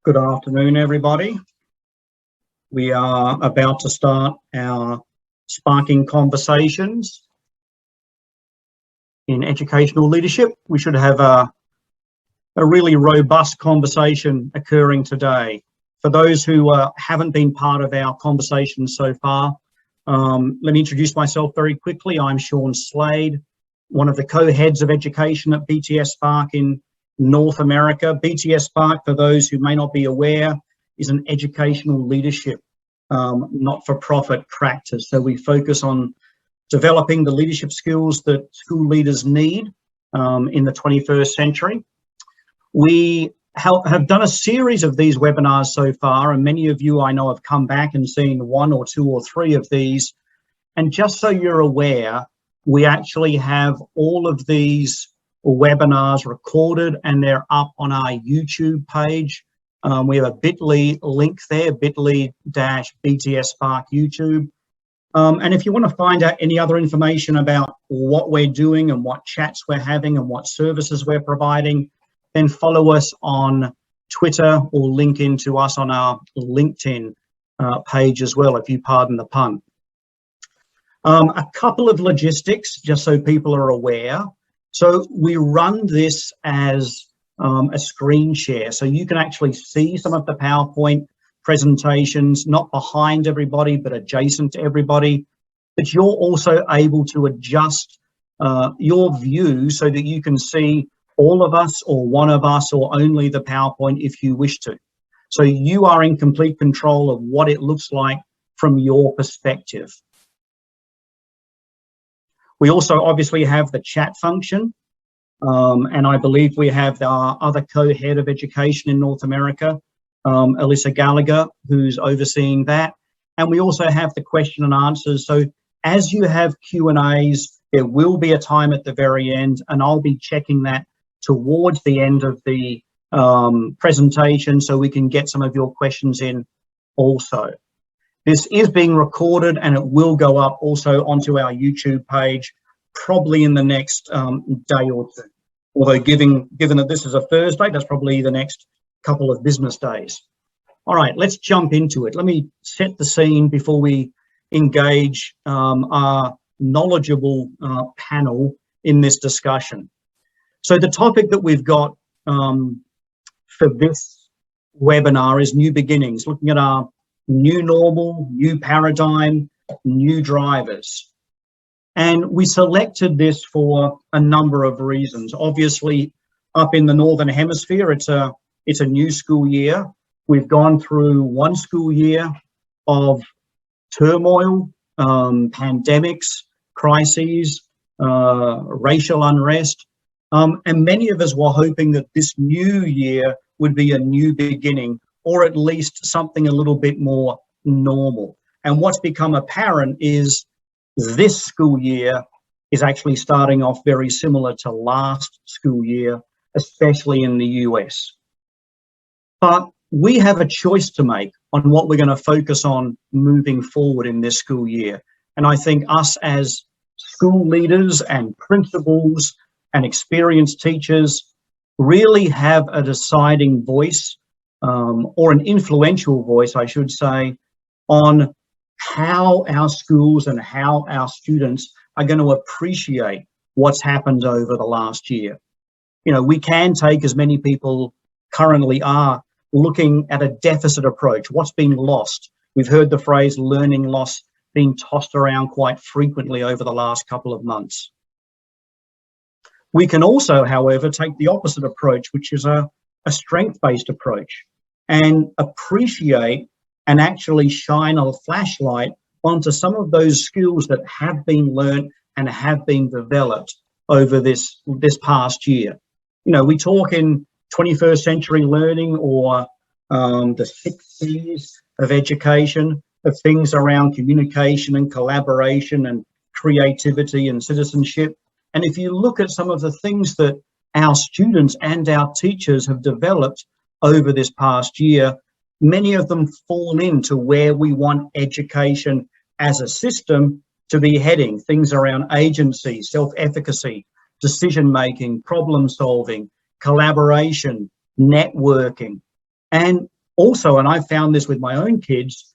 Good afternoon, everybody. We are about to start our Sparking Conversations in Educational Leadership. We should have a really robust conversation occurring today. For those who haven't been part of our conversation so far, let me introduce myself very quickly. I'm Sean Slade, one of the co-heads of education at BTS Spark in North America. BTS Spark, for those who may not be aware, is an educational leadership not-for-profit practice. So we focus on developing the leadership skills that school leaders need in the 21st century. We have done a series of these webinars so far, and many of you I know have come back and seen one or two or three of these. And just so you're aware, we actually have all of these webinars recorded and they're up on our YouTube page. We have a bit.ly link there, bit.ly/BTS Spark YouTube. And if you want to find out any other information about what we're doing and what chats we're having and what services we're providing, then follow us on Twitter or link into us on our LinkedIn page as well, if you pardon the pun. A couple of logistics, just so people are aware. So we run this as a screen share, so you can actually see some of the PowerPoint presentations, not behind everybody, but adjacent to everybody. But you're also able to adjust your view so that you can see all of us or one of us or only the PowerPoint if you wish to. So you are in complete control of what it looks like from your perspective. We also obviously have the chat function, and I believe we have our other co-head of education in North America, Alyssa Gallagher, who's overseeing that. And we also have the question and answers. So as you have Q&As, there will be a time at the very end, and I'll be checking that towards the end of the presentation so we can get some of your questions in also. This is being recorded and it will go up also onto our YouTube page, probably in the next day or two. Although given that this is a Thursday, that's probably the next couple of business days. All right, let's jump into it. Let me set the scene before we engage our knowledgeable panel in this discussion. So the topic that we've got for this webinar is new beginnings, looking at our new normal, new paradigm, new drivers. And we selected this for a number of reasons. Obviously, up in the Northern Hemisphere, it's a new school year. We've gone through one school year of turmoil, pandemics, crises, racial unrest. And many of us were hoping that this new year would be a new beginning, or at least something a little bit more normal. And what's become apparent is this school year is actually starting off very similar to last school year, especially in the US. But we have a choice to make on what we're going to focus on moving forward in this school year. And I think us as school leaders and principals and experienced teachers really have a deciding voice, or an influential voice, I should say, on how our schools and how our students are going to appreciate what's happened over the last year. You know, we can take, as many people currently are, looking at a deficit approach. What's been lost? We've heard the phrase learning loss being tossed around quite frequently over the last couple of months. We can also, however, take the opposite approach, which is a strength-based approach, and appreciate and actually shine a flashlight onto some of those skills that have been learned and have been developed over this past year. You know, we talk in 21st century learning, or the 6 C's of education, of things around communication and collaboration and creativity and citizenship. And if you look at some of the things that our students and our teachers have developed over this past year, many of them fall into where we want education as a system to be heading. Things around agency, self-efficacy, decision-making, problem-solving, collaboration, networking. And Also, and I found this with my own kids,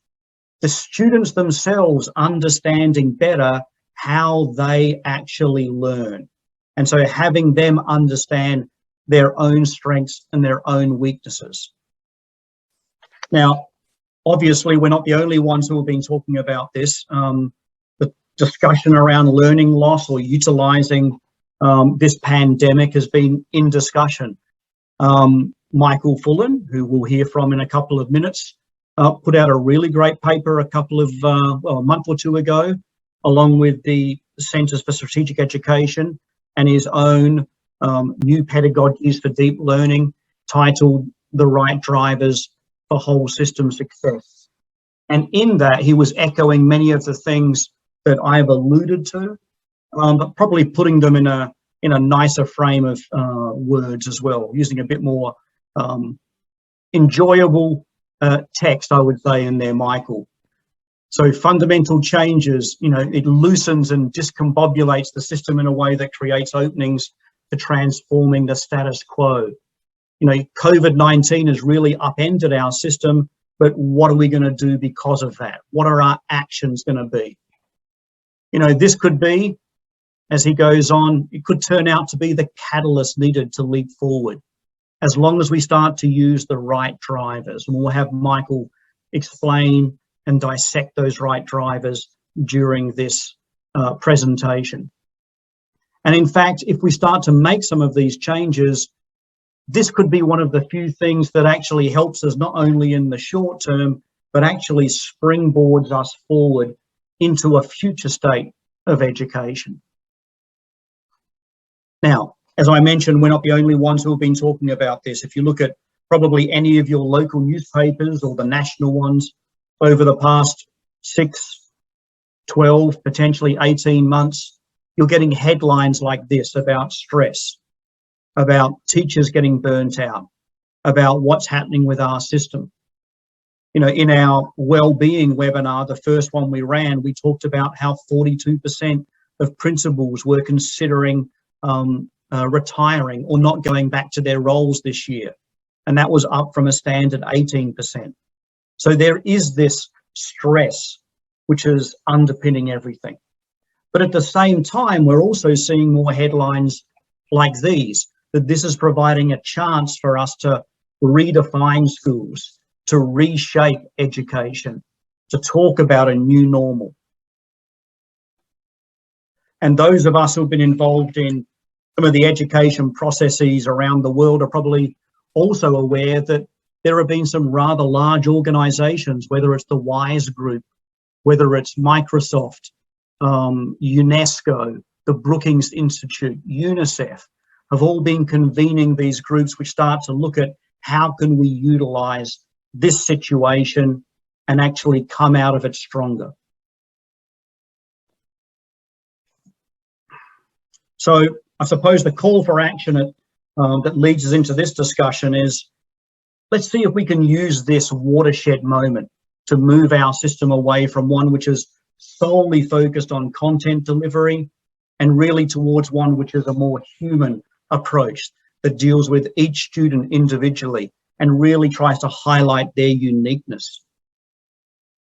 the students themselves understanding better how they actually learn. And so having them understand their own strengths and their own weaknesses. Now, obviously, we're not the only ones who have been talking about this. The discussion around learning loss or utilizing this pandemic has been in discussion. Michael Fullan, who we'll hear from in a couple of minutes, put out a really great paper a month or two ago, along with the Centers for Strategic Education and his own new pedagogies for deep learning, titled The Right Drivers for Whole System Success. And in that, he was echoing many of the things that I've alluded to, but probably putting them in a nicer frame of words as well, using a bit more enjoyable text, I would say, in there, Michael. So fundamental changes, it loosens and discombobulates the system in a way that creates openings to transforming the status quo. COVID-19 has really upended our system, but what are we going to do because of that? What are our actions going to be? This could be, as he goes on, it could turn out to be the catalyst needed to leap forward, as long as we start to use the right drivers. And we'll have Michael explain and dissect those right drivers during this presentation. And in fact, if we start to make some of these changes, this could be one of the few things that actually helps us not only in the short term, but actually springboards us forward into a future state of education. Now, as I mentioned, we're not the only ones who have been talking about this. If you look at probably any of your local newspapers or the national ones over the past 6, 12, potentially 18 months, you're getting headlines like this about stress, about teachers getting burnt out, about what's happening with our system. In our well-being webinar, the first one we ran, we talked about how 42% of principals were considering retiring or not going back to their roles this year. And that was up from a standard 18%. So there is this stress which is underpinning everything. But at the same time, we're also seeing more headlines like these, that this is providing a chance for us to redefine schools, to reshape education, to talk about a new normal. And those of us who've been involved in some of the education processes around the world are probably also aware that there have been some rather large organizations, whether it's the WISE group, whether it's Microsoft, UNESCO, the Brookings Institute, UNICEF, have all been convening these groups which start to look at how can we utilize this situation and actually come out of it stronger. So I suppose the call for action that leads us into this discussion is, let's see if we can use this watershed moment to move our system away from one which is solely focused on content delivery and really towards one which is a more human approach that deals with each student individually and really tries to highlight their uniqueness.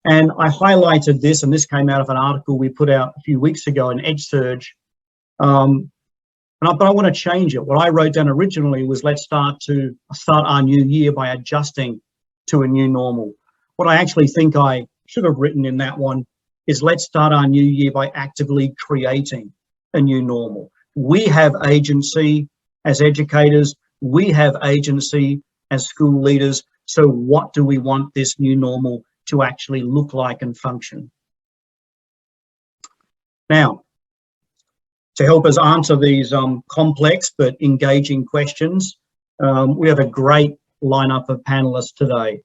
And I highlighted this, and this came out of an article we put out a few weeks ago in EdSurge. But I want to change it. What I wrote down originally was, let's start our new year by adjusting to a new normal. What I actually think I should have written in that one is, let's start our new year by actively creating a new normal. We have agency as educators. We have agency as school leaders. So what do we want this new normal to actually look like and function? Now, to help us answer these complex but engaging questions, we have a great lineup of panelists today.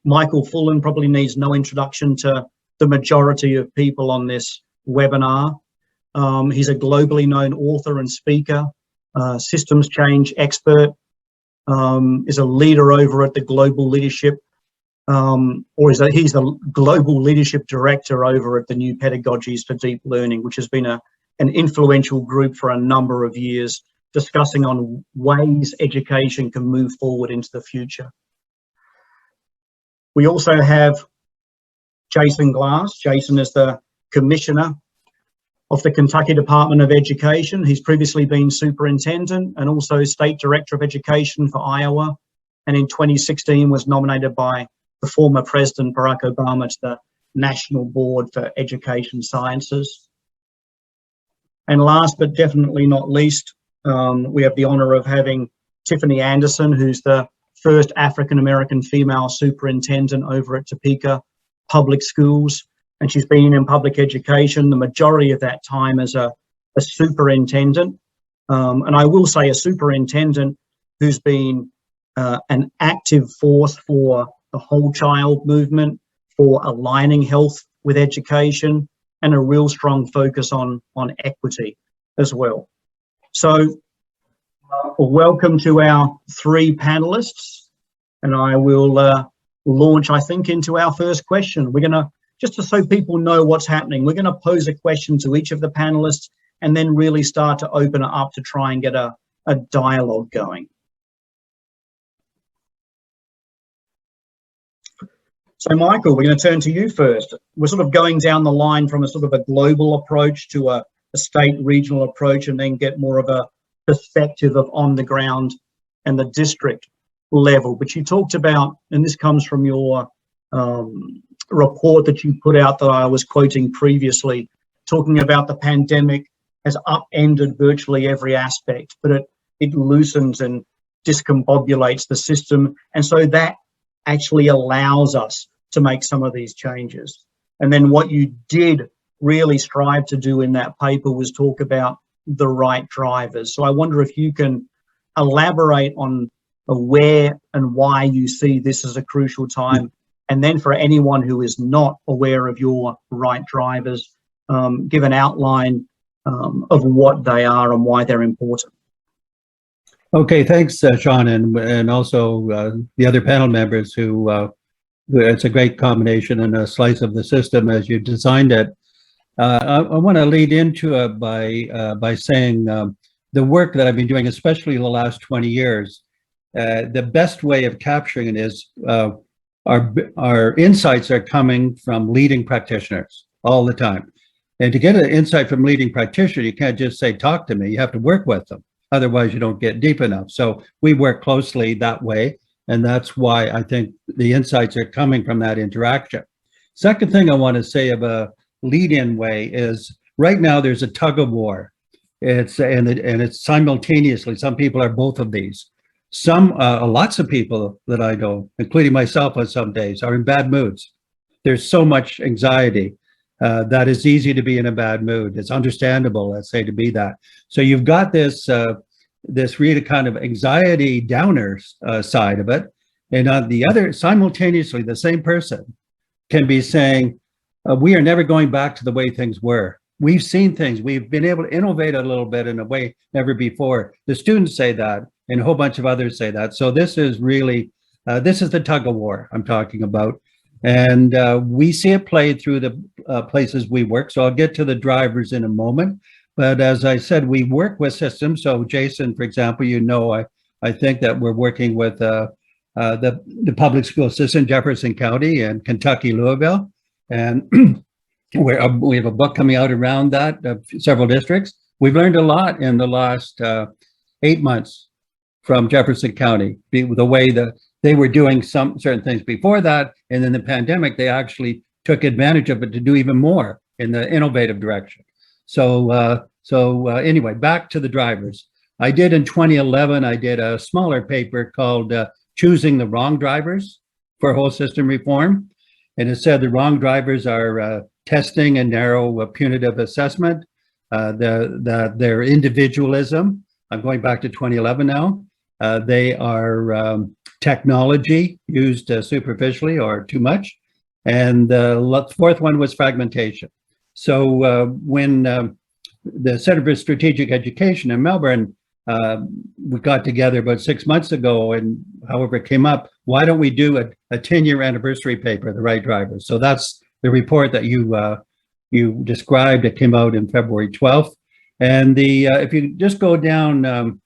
Michael Fullan probably needs no introduction to the majority of people on this webinar. He's a globally known author and speaker, systems change expert, is a leader over at the Global Leadership, he's the Global Leadership Director over at the New Pedagogies for Deep Learning, which has been an influential group for a number of years, discussing on ways education can move forward into the future. We also have Jason Glass. Jason is the Commissioner of the Kentucky Department of Education. He's previously been Superintendent and also State Director of Education for Iowa. And in 2016 was nominated by the former President Barack Obama to the National Board for Education Sciences. And last but definitely not least, we have the honor of having Tiffany Anderson, who's the first African-American female superintendent over at Topeka Public Schools. And she's been in public education the majority of that time as a superintendent. And I will say a superintendent who's been an active force for the whole child movement, for aligning health with education, and a real strong focus on equity as well. So welcome to our three panelists, and I will launch, I think, into our first question. We're gonna, just so people know what's happening, we're gonna pose a question to each of the panelists and then really start to open it up to try and get a dialogue going. So Michael, we're going to turn to you first. We're sort of going down the line from a sort of a global approach to a state regional approach, and then get more of a perspective of on the ground and the district level. But you talked about, and this comes from your report that you put out that I was quoting previously, talking about the pandemic has upended virtually every aspect, but it loosens and discombobulates the system. And so that actually allows us to make some of these changes. And then what you did really strive to do in that paper was talk about the right drivers. So I wonder if you can elaborate on where and why you see this as a crucial time. And then for anyone who is not aware of your right drivers, give an outline of what they are and why they're important. Okay, thanks, Sean, and also the other panel members who, it's a great combination and a slice of the system as you designed it. I want to lead into it by saying the work that I've been doing, especially the last 20 years, the best way of capturing it is our insights are coming from leading practitioners all the time. And to get an insight from leading practitioner, you can't just say, talk to me, you have to work with them. Otherwise, you don't get deep enough. So we work closely that way. And that's why I think the insights are coming from that interaction. Second thing I want to say of a lead-in way is right now there's a tug of war. It's simultaneously, some people are both of these. Lots of people that I know, including myself on some days, are in bad moods. There's so much anxiety. That is easy to be in a bad mood. It's understandable, let's say, to be that. So you've got this really kind of anxiety downer side of it. And on the other, simultaneously, the same person can be saying, we are never going back to the way things were. We've seen things. We've been able to innovate a little bit in a way never before. The students say that, and a whole bunch of others say that. So this is really, this is the tug of war I'm talking about. And we see it played through the places we work. So I'll get to the drivers in a moment. But as I said, we work with systems. So Jason, for example, I think that we're working with the public school system in Jefferson County and Kentucky, Louisville. And we have a book coming out around that, several districts. We've learned a lot in the last 8 months from Jefferson County, the way that they were doing some certain things before that, and then the pandemic, they actually took advantage of it to do even more in the innovative direction. So anyway, back to the drivers. I did in 2011, I did a smaller paper called Choosing the Wrong Drivers for Whole System Reform. And it said the wrong drivers are testing and narrow punitive assessment, their individualism. I'm going back to 2011 now. They are technology used superficially or too much. And the fourth one was fragmentation. So when the Center for Strategic Education in Melbourne, we got together about 6 months ago, and however it came up, why don't we do a 10-year anniversary paper, The Right Drivers? So that's the report that you described. It came out in February 12th. And if you just go down,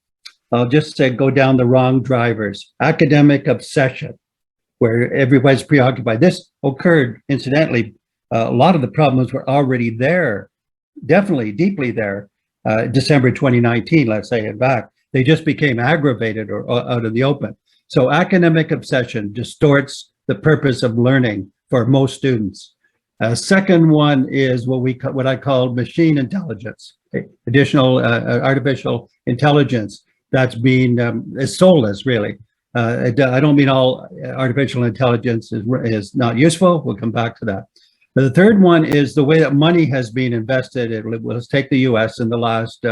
I'll just say go down the wrong drivers. Academic obsession. where everybody's preoccupied. This occurred, incidentally, a lot of the problems were already there, definitely deeply there, December 2019, let's say it back. They just became aggravated or out of the open. So academic obsession distorts the purpose of learning for most students. Second one is what I call machine intelligence, additional artificial intelligence that's being is soulless, really. I don't mean all artificial intelligence is not useful. We'll come back to that. But the third one is the way that money has been invested. Let's take the US in the last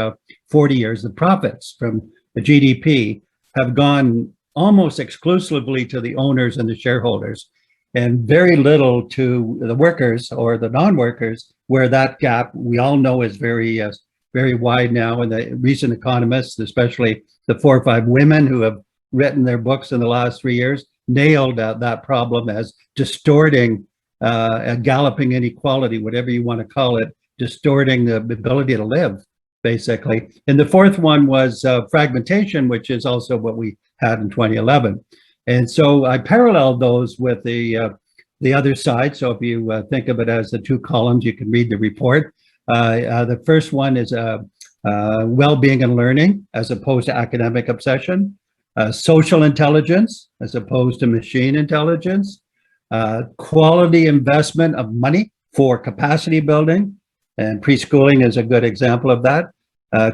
40 years. The profits from the GDP have gone almost exclusively to the owners and the shareholders, and very little to the workers or the non-workers, where that gap we all know is very, very wide now. And the recent economists, especially the 4 or 5 women who have written their books in the last 3 years, nailed that problem as distorting a galloping inequality, whatever you want to call it, distorting the ability to live, basically. And the fourth one was fragmentation, which is also what we had in 2011. And so I paralleled those with the other side. So if you think of it as the 2 columns, you can read the report. The first one is well-being and learning as opposed to academic obsession, social intelligence as opposed to machine intelligence, quality investment of money for capacity building, and preschooling is a good example of that,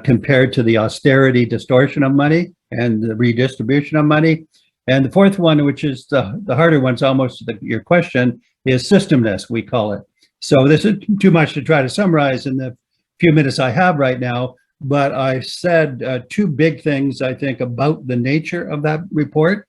compared to the austerity distortion of money and the redistribution of money. And the fourth one, which is the harder one, it's almost your question, is systemness, we call it. So this is too much to try to summarize in the few minutes I have right now, but I said 2 big things, I think, about the nature of that report.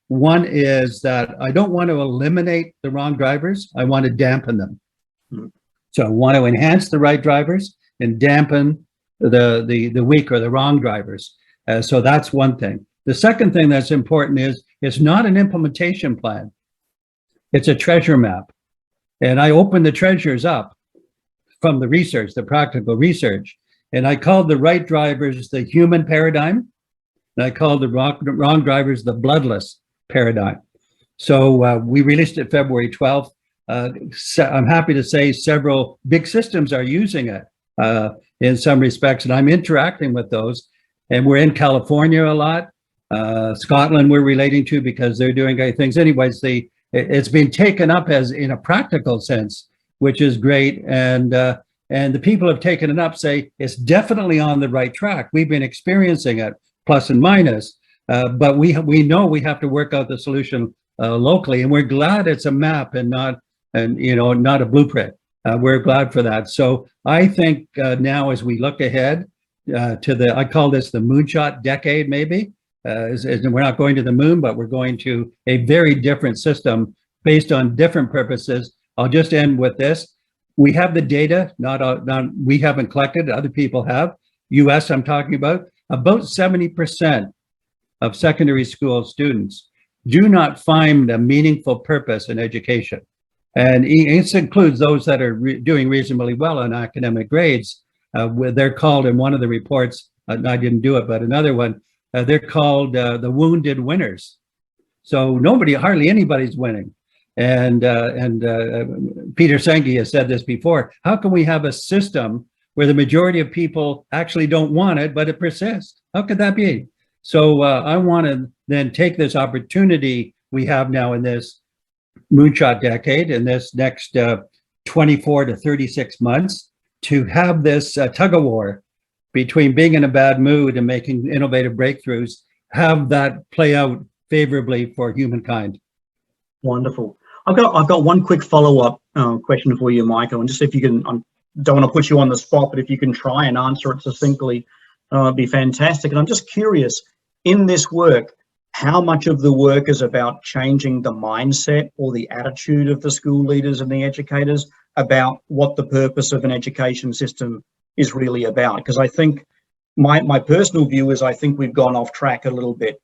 One is that I don't want to eliminate the wrong drivers. I want to dampen them. So I want to enhance the right drivers and dampen the weak or the wrong drivers. So that's one thing. The second thing that's important is it's not an implementation plan. It's a treasure map. And I opened the treasures up from the research, the practical research. And I called the right drivers the human paradigm. And I called the wrong drivers the bloodless paradigm. So we released it February 12th. I'm happy to say several big systems are using it in some respects, and I'm interacting with those. And we're in California a lot. Scotland we're relating to because they're doing great things. Anyways, it's been taken up as in a practical sense, which is great. And the people have taken it up, say it's definitely on the right track. We've been experiencing it, plus and minus. But we know we have to work out the solution locally, and we're glad it's a map and not a blueprint. We're glad for that. So I think now as we look ahead to I call this the moonshot decade, maybe. We're not going to the moon, but we're going to a very different system based on different purposes. I'll just end with this. We have the data, we haven't collected, other people have. US, I'm talking about 70% of secondary school students do not find a meaningful purpose in education. And it includes those that are doing reasonably well on academic grades. They're called in one of the reports, I didn't do it, but another one, they're called the wounded winners. So hardly anybody's winning. And Peter Senge has said this before, how can we have a system where the majority of people actually don't want it, but it persists? How could that be? So I want to then take this opportunity we have now in this moonshot decade, in this next 24 to 36 months, to have this tug of war between being in a bad mood and making innovative breakthroughs, have that play out favorably for humankind. Wonderful. I've got one quick follow-up question for you, Michael, and just if you can, I don't want to put you on the spot, but if you can try and answer it succinctly, it'd be fantastic. And I'm just curious, in this work, how much of the work is about changing the mindset or the attitude of the school leaders and the educators about what the purpose of an education system is really about? Because I think my personal view is I think we've gone off track a little bit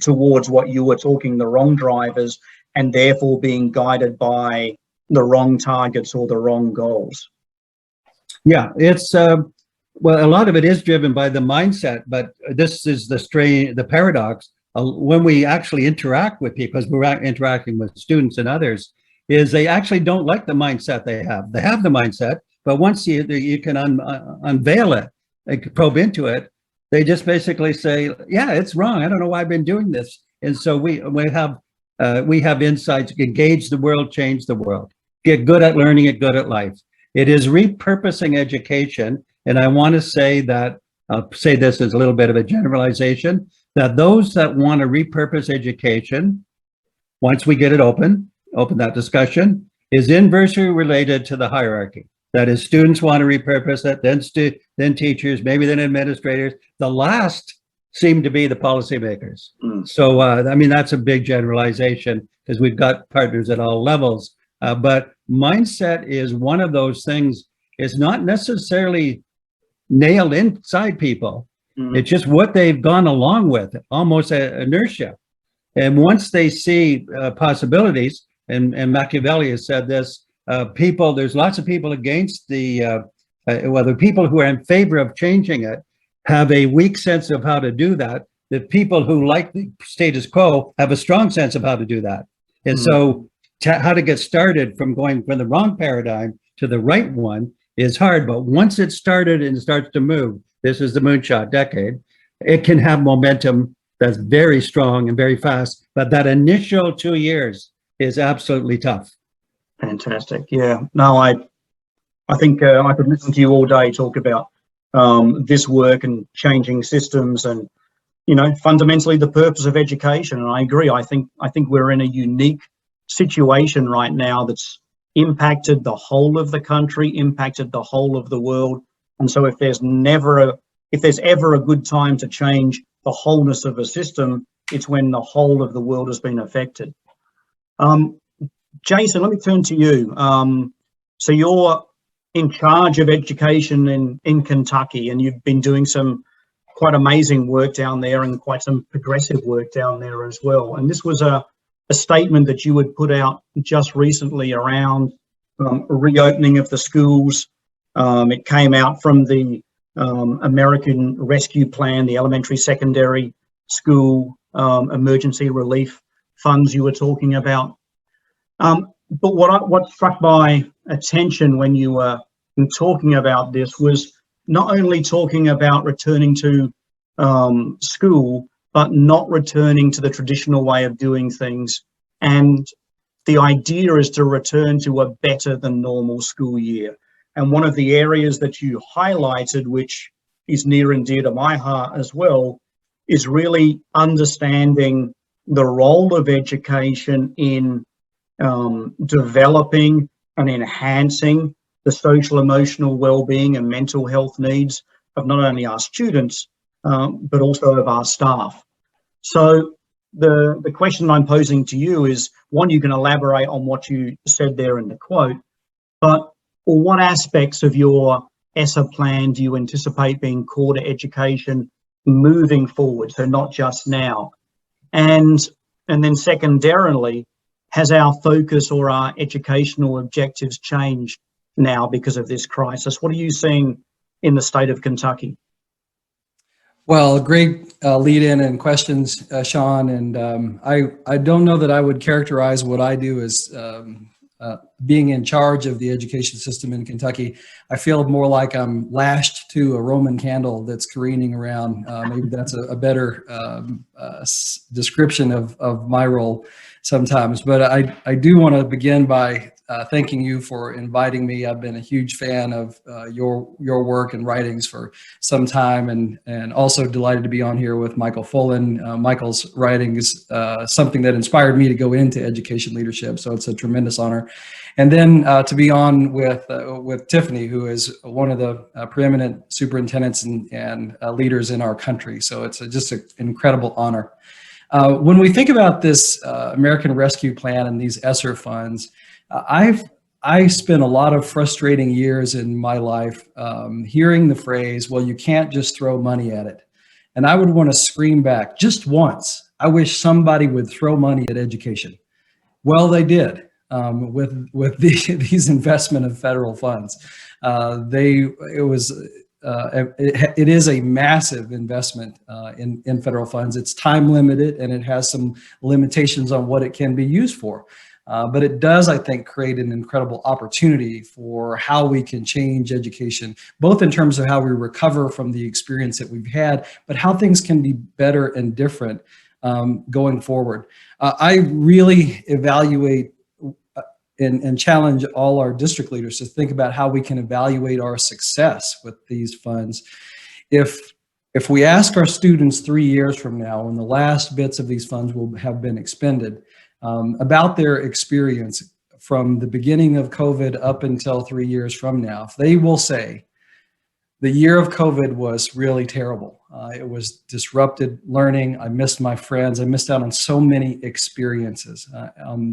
towards what you were talking, the wrong drivers, and therefore being guided by the wrong targets or the wrong goals. Yeah, it's well, a lot of it is driven by the mindset, but this is the paradox. when we actually interact with people, because we're interacting with students and others, is they actually don't like the mindset they have. They have the mindset, but once you can unveil it, like probe into it, they just basically say, yeah, it's wrong. I don't know why I've been doing this. And so we have insights, engage the world, change the world, get good at learning, get good at life. It is repurposing education. And I want to say that, I'll say this as a little bit of a generalization, that those that want to repurpose education, once we get it open that discussion, is inversely related to the hierarchy. That is, students want to repurpose it, then teachers, maybe then administrators. The last seem to be the policymakers. So, I mean, that's a big generalization because we've got partners at all levels. But mindset is one of those things. It's not necessarily nailed inside people. It's just what they've gone along with, almost inertia. And once they see possibilities, and Machiavelli has said this, there's lots of people against the people who are in favor of changing it have a weak sense of how to do that. The people who like the status quo have a strong sense of how to do that. And so how to get started from going from the wrong paradigm to the right one is hard. But once it's started and starts to move, this is the moonshot decade, it can have momentum that's very strong and very fast. But that initial 2 years is absolutely tough. Fantastic. Yeah. No, I think I could listen to you all day talk about this work and changing systems and, you know, fundamentally the purpose of education. And I agree. I think we're in a unique situation right now that's impacted the whole of the country, impacted the whole of the world. And so if there's ever a good time to change the wholeness of a system, it's when the whole of the world has been affected. Jason, let me turn to you. So you're in charge of education in Kentucky, and you've been doing some quite amazing work down there and quite some progressive work down there as well. And this was a statement that you had put out just recently around reopening of the schools. It came out from the American Rescue Plan, the elementary, secondary school emergency relief funds you were talking about. But what struck my attention when you were talking about this was not only talking about returning to school, but not returning to the traditional way of doing things. And the idea is to return to a better than normal school year. And one of the areas that you highlighted, which is near and dear to my heart as well, is really understanding the role of education in developing and enhancing the social emotional well-being and mental health needs of not only our students, but also of our staff. So the question I'm posing to you is, one, you can elaborate on what you said there in the quote, but what aspects of your ESSA plan do you anticipate being core to education moving forward, so not just now? And then secondarily, has our focus or our educational objectives changed now because of this crisis? What are you seeing in the state of Kentucky? Well, great lead in and questions, Sean. And I don't know that I would characterize what I do as being in charge of the education system in Kentucky. I feel more like I'm lashed to a Roman candle that's careening around. Maybe that's a better description of my role sometimes. But I do want to begin by thanking you for inviting me. I've been a huge fan of your work and writings for some time, and also delighted to be on here with Michael Fullan. Michael's writing is something that inspired me to go into education leadership, so it's a tremendous honor. And then to be on with Tiffany, who is one of the preeminent superintendents and leaders in our country. So it's just an incredible honor. When we think about this American Rescue Plan and these ESSER funds, I spent a lot of frustrating years in my life hearing the phrase, well, you can't just throw money at it. And I would want to scream back, just once, I wish somebody would throw money at education. Well, they did with these investment of federal funds. It was it is a massive investment in federal funds. It's time limited, and it has some limitations on what it can be used for. But it does, I think, create an incredible opportunity for how we can change education, both in terms of how we recover from the experience that we've had, but how things can be better and different going forward. I really evaluate and challenge all our district leaders to think about how we can evaluate our success with these funds. If we ask our students 3 years from now, when the last bits of these funds will have been expended, about their experience from the beginning of COVID up until 3 years from now, if they will say, the year of COVID was really terrible. It was disrupted learning. I missed my friends. I missed out on so many experiences.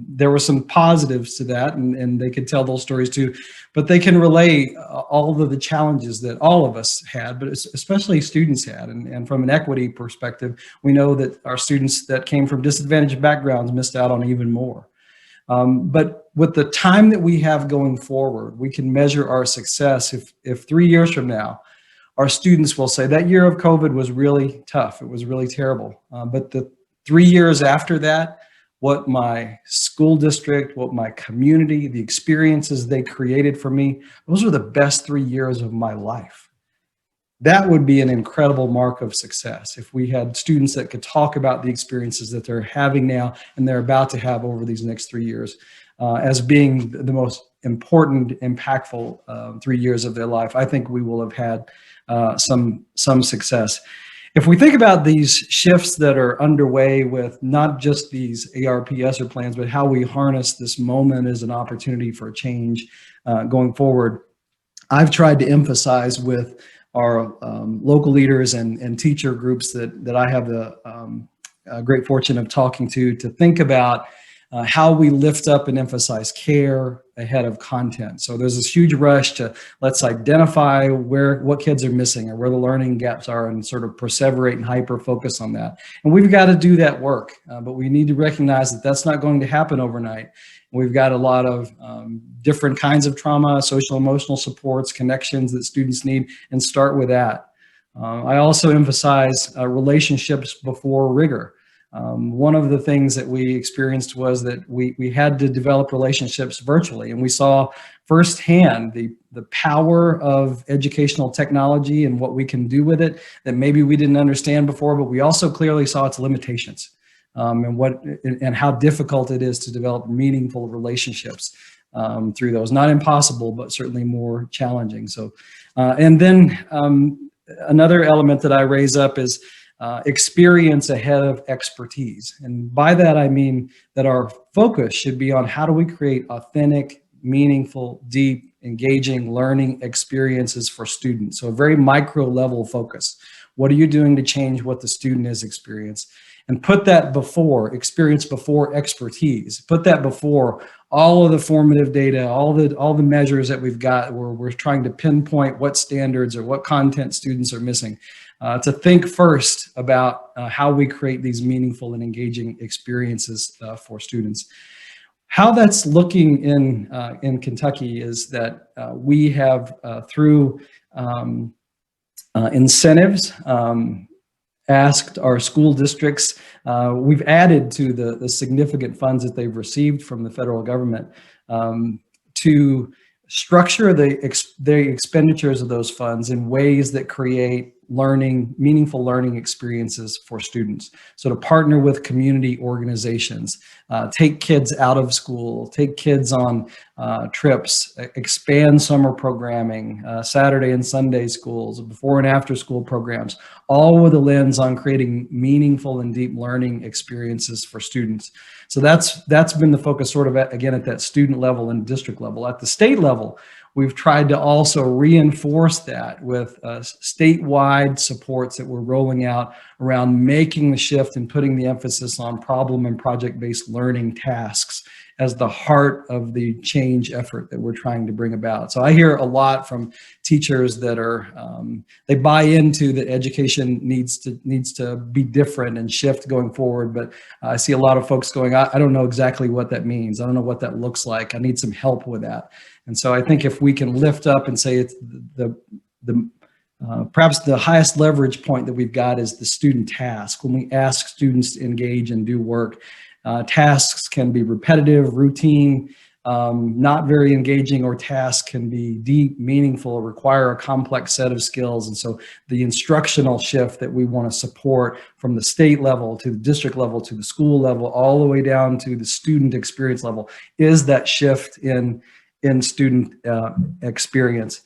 There were some positives to that, and they could tell those stories too, but they can relay all of the challenges that all of us had, but especially students had. And from an equity perspective, we know that our students that came from disadvantaged backgrounds missed out on even more. But with the time that we have going forward, we can measure our success. If 3 years from now, our students will say that year of COVID was really tough, it was really terrible. But the 3 years after that, what my school district, what my community, the experiences they created for me, those were the best 3 years of my life. That would be an incredible mark of success if we had students that could talk about the experiences that they're having now and they're about to have over these next 3 years as being the most important, impactful 3 years of their life. I think we will have had some success. If we think about these shifts that are underway with not just these ARPSer plans, but how we harness this moment as an opportunity for change going forward, I've tried to emphasize with our local leaders and teacher groups that I have the great fortune of talking to think about how we lift up and emphasize care ahead of content. So there's this huge rush to let's identify what kids are missing or where the learning gaps are and sort of perseverate and hyper focus on that. And we've got to do that work, but we need to recognize that that's not going to happen overnight. We've got a lot of different kinds of trauma, social emotional supports, connections that students need, and start with that. I also emphasize relationships before rigor. One of the things that we experienced was that we had to develop relationships virtually, and we saw firsthand the power of educational technology and what we can do with it that maybe we didn't understand before, but we also clearly saw its limitations. And how difficult it is to develop meaningful relationships through those. Not impossible, but certainly more challenging. So, and then another element that I raise up is experience ahead of expertise. And by that, I mean that our focus should be on how do we create authentic, meaningful, deep, engaging learning experiences for students. So a very micro level focus. What are you doing to change what the student has experienced? And put that before experience, before expertise. Put that before all of the formative data, all the measures that we've got where we're trying to pinpoint what standards or what content students are missing. To think first about how we create these meaningful and engaging experiences for students. How that's looking in Kentucky is that we have through incentives, asked our school districts, we've added to the significant funds that they've received from the federal government to structure the expenditures of those funds in ways that create meaningful learning experiences for students. So to partner with community organizations, take kids out of school, take kids on trips, expand summer programming, Saturday and Sunday schools, before and after school programs, all with a lens on creating meaningful and deep learning experiences for students. So that's been the focus sort of again at that student level and district level. At the state level, we've tried to also reinforce that with statewide supports that we're rolling out around making the shift and putting the emphasis on problem and project-based learning tasks as the heart of the change effort that we're trying to bring about. So I hear a lot from teachers that are, they buy into that education needs to be different and shift going forward, but I see a lot of folks going, I don't know exactly what that means. I don't know what that looks like. I need some help with that. And so I think if we can lift up and say it's the perhaps the highest leverage point that we've got is the student task. When we ask students to engage and do work, tasks can be repetitive, routine, not very engaging, or tasks can be deep, meaningful, require a complex set of skills. And so the instructional shift that we want to support from the state level to the district level to the school level, all the way down to the student experience level, is that shift in student experience.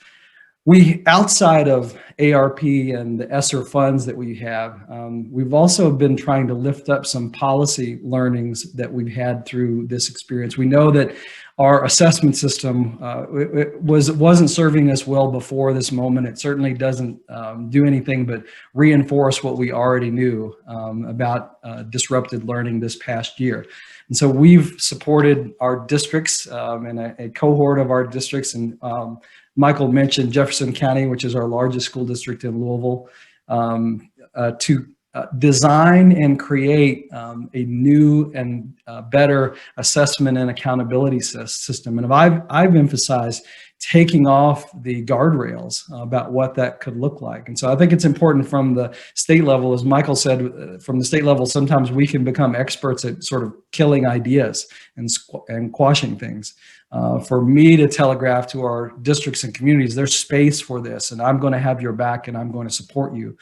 We, outside of ARP and the ESSER funds that we have, we've also been trying to lift up some policy learnings that we've had through this experience. We know that our assessment system wasn't serving us well before this moment. It certainly doesn't do anything but reinforce what we already knew about disrupted learning this past year. And so we've supported our districts and a cohort of our districts, and Michael mentioned Jefferson County, which is our largest school district in Louisville, to design and create a new and better assessment and accountability system. And I've emphasized taking off the guardrails about what that could look like. And so I think it's important from the state level, as Michael said, from the state level, sometimes we can become experts at sort of killing ideas and quashing things. For me to telegraph to our districts and communities, there's space for this, and I'm going to have your back, and I'm going to support you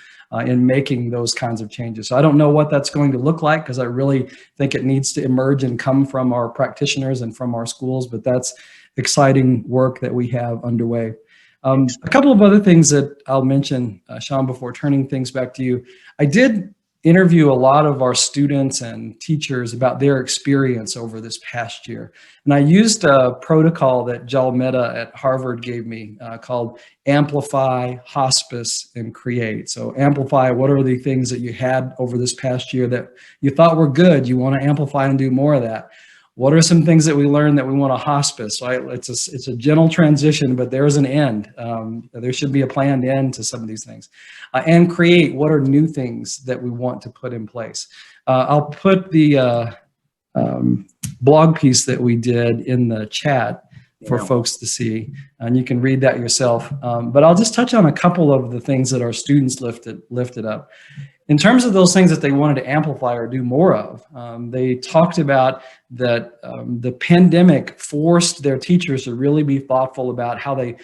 in making those kinds of changes. So I don't know what that's going to look like, because I really think it needs to emerge and come from our practitioners and from our schools, but that's exciting work that we have underway. A couple of other things that I'll mention, Sean, before turning things back to you. I did interview a lot of our students and teachers about their experience over this past year. And I used a protocol that Joel Mehta at Harvard gave me called Amplify, Hospice, and Create. So amplify, what are the things that you had over this past year that you thought were good? You want to amplify and do more of that. What are some things that we learned that we want to hospice, right? It's a gentle transition, but there's an end. There should be a planned end to some of these things. And create, what are new things that we want to put in place? I'll put the blog piece that we did in the chat for folks to see, and you can read that yourself. But I'll just touch on a couple of the things that our students lifted up. In terms of those things that they wanted to amplify or do more of, they talked about that the pandemic forced their teachers to really be thoughtful about how they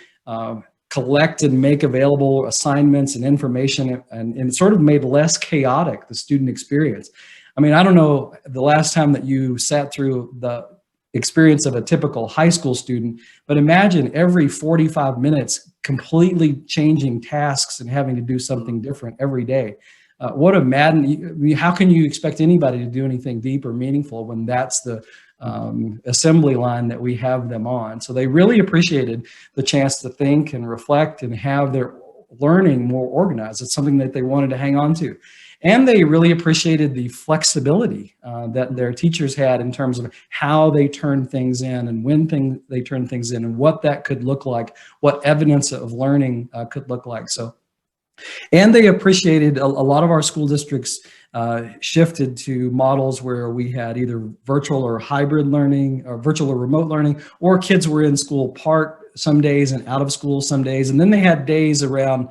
collect and make available assignments and information, and it sort of made less chaotic the student experience. I mean, I don't know the last time that you sat through the experience of a typical high school student, but imagine every 45 minutes completely changing tasks and having to do something different every day. What a maddening, how can you expect anybody to do anything deep or meaningful when that's the assembly line that we have them on? So they really appreciated the chance to think and reflect and have their learning more organized. It's something that they wanted to hang on to. And they really appreciated the flexibility that their teachers had in terms of how they turned things in and when they turned things in and what that could look like, what evidence of learning could look like. So. And they appreciated a lot of our school districts shifted to models where we had either virtual or hybrid learning, or virtual or remote learning, or kids were in school part some days and out of school some days. And then they had days around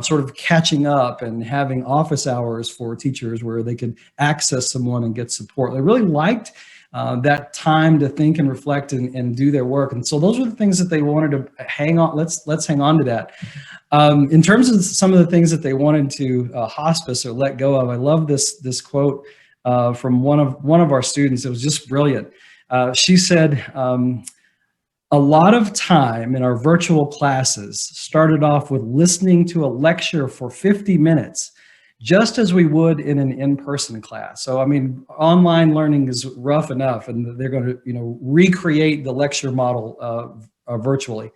sort of catching up and having office hours for teachers where they could access someone and get support. They really liked that time to think and reflect and do their work. And so those were the things that they wanted to hang on. Let's hang on to that. In terms of some of the things that they wanted to hospice or let go of, I love this quote from one of our students. It was just brilliant. She said, a lot of time in our virtual classes started off with listening to a lecture for 50 minutes, just as we would in an in-person class. So, I mean, online learning is rough enough, and they're going to, recreate the lecture model virtually.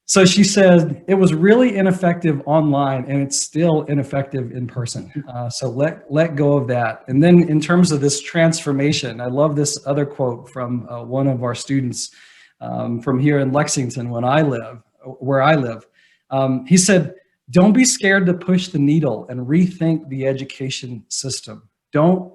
So she said it was really ineffective online, and it's still ineffective in person. So let go of that. And then in terms of this transformation, I love this other quote from one of our students from here in Lexington, where I live. He said, "Don't be scared to push the needle and rethink the education system. Don't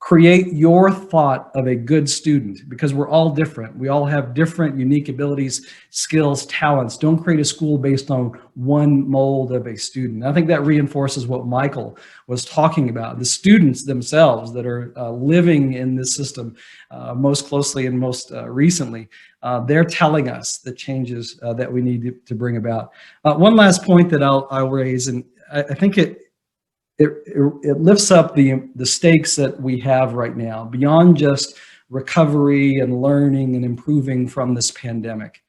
create your thought of a good student, because we're all different. We all have different unique abilities, skills, talents. Don't create a school based on one mold of a student. I think that reinforces what Michael was talking about. The students themselves that are living in this system most closely and most recently, they're telling us the changes that we need to bring about. One last point that I'll raise, and I think it lifts up the stakes that we have right now beyond just recovery and learning and improving from this pandemic.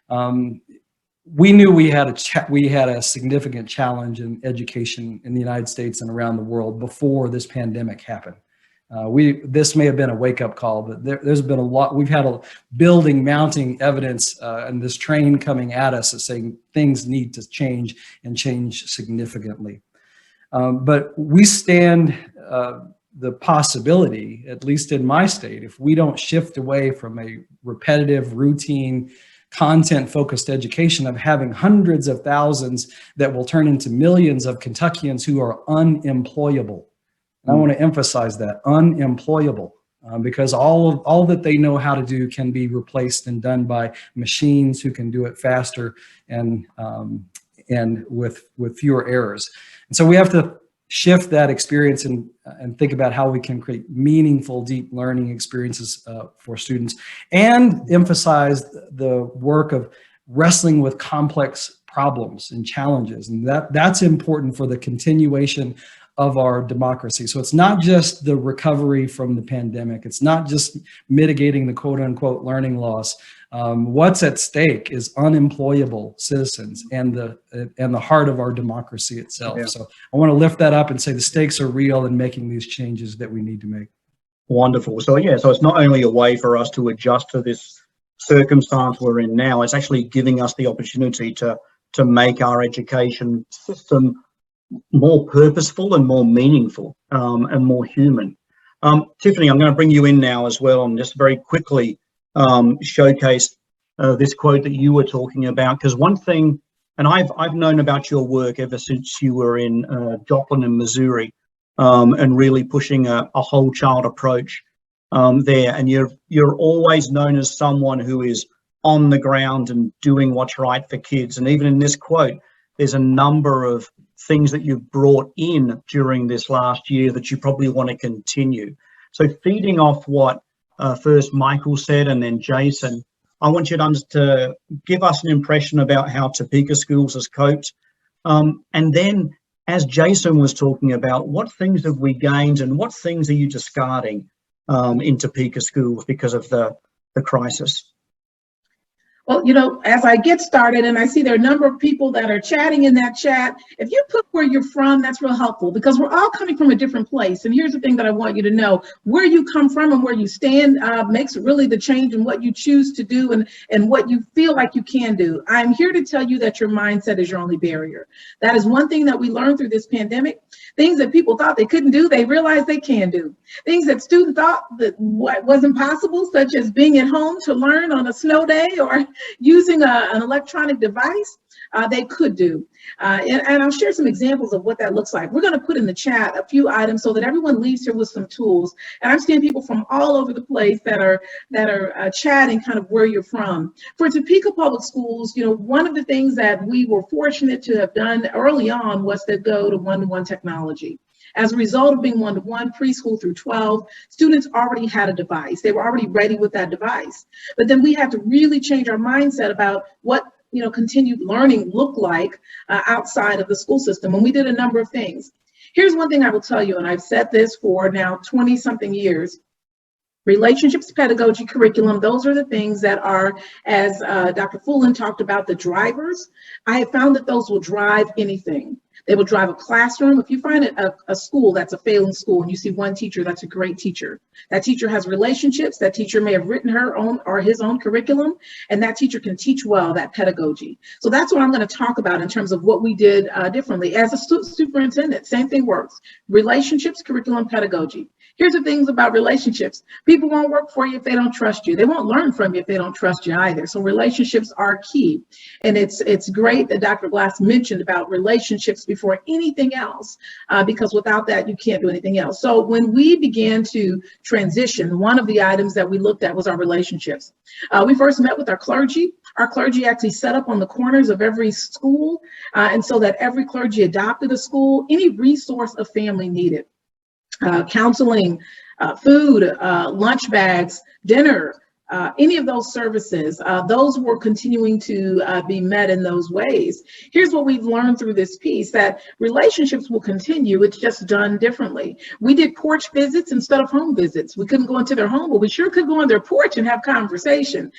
We knew we had a significant challenge in education in the United States and around the world before this pandemic happened. This may have been a wake-up call, but there's been a lot. We've had a mounting evidence and this train coming at us is saying things need to change and change significantly. But we stand the possibility, at least in my state, if we don't shift away from a repetitive, routine, content-focused education of having hundreds of thousands that will turn into millions of Kentuckians who are unemployable. I want to emphasize that, unemployable, because all that they know how to do can be replaced and done by machines who can do it faster and with fewer errors. And so we have to shift that experience and think about how we can create meaningful, deep learning experiences for students, and emphasize the work of wrestling with complex problems and challenges. And that's important for the continuation of our democracy. So it's not just the recovery from the pandemic. It's not just mitigating the quote unquote learning loss. What's at stake is unemployable citizens and the heart of our democracy itself. Yeah. So I want to lift that up and say the stakes are real in making these changes that we need to make. Wonderful. So yeah, so it's not only a way for us to adjust to this circumstance we're in now, it's actually giving us the opportunity to make our education system more purposeful and more meaningful and more human. Tiffany, I'm going to bring you in now as well and just very quickly showcase this quote that you were talking about, because one thing, and I've known about your work ever since you were in Joplin in Missouri, and really pushing a whole child approach there, and you're always known as someone who is on the ground and doing what's right for kids. And even in this quote, there's a number of things that you've brought in during this last year that you probably want to continue. So feeding off what first Michael said and then Jason, I want you to give us an impression about how Topeka Schools has coped. And then, as Jason was talking about, what things have we gained and what things are you discarding in Topeka Schools because of the crisis? Well, you know, as I get started and I see there are a number of people that are chatting in that chat, if you put where you're from, that's real helpful, because we're all coming from a different place. And here's the thing that I want you to know: where you come from and where you stand makes really the change in what you choose to do and what you feel like you can do. I'm here to tell you that your mindset is your only barrier. That is one thing that we learned through this pandemic. Things that people thought they couldn't do, they realized they can do. Things that students thought that wasn't possible, such as being at home to learn on a snow day or using an electronic device, they could do. And I'll share some examples of what that looks like. We're going to put in the chat a few items so that everyone leaves here with some tools. And I'm seeing people from all over the place that are chatting kind of where you're from. For Topeka Public Schools, you know, one of the things that we were fortunate to have done early on was to go to one-to-one technology. As a result of being one-to-one, preschool through 12, students already had a device. They were already ready with that device. But then we had to really change our mindset about what, you know, continued learning looked like outside of the school system. And we did a number of things. Here's one thing I will tell you, and I've said this for now 20-something years. Relationships, pedagogy, curriculum, those are the things that are, as Dr. Fullan talked about, the drivers. I have found that those will drive anything. They will drive a classroom. If you find a school that's a failing school and you see one teacher that's a great teacher, that teacher has relationships, that teacher may have written her own or his own curriculum, and that teacher can teach well that pedagogy. So that's what I'm going to talk about in terms of what we did differently. As a superintendent, same thing works. Relationships, curriculum, pedagogy. Here's the things about relationships. People won't work for you if they don't trust you. They won't learn from you if they don't trust you either. So relationships are key. And it's great that Dr. Glass mentioned about relationships before before anything else, because without that, you can't do anything else. So when we began to transition, one of the items that we looked at was our relationships. We first met with our clergy. Our clergy actually set up on the corners of every school, and so that every clergy adopted a school, any resource a family needed. Counseling, food, lunch bags, dinner, any of those services, those were continuing to be met in those ways. Here's what we've learned through this piece, that relationships will continue, it's just done differently. We did porch visits instead of home visits. We couldn't go into their home, but we sure could go on their porch and have conversation.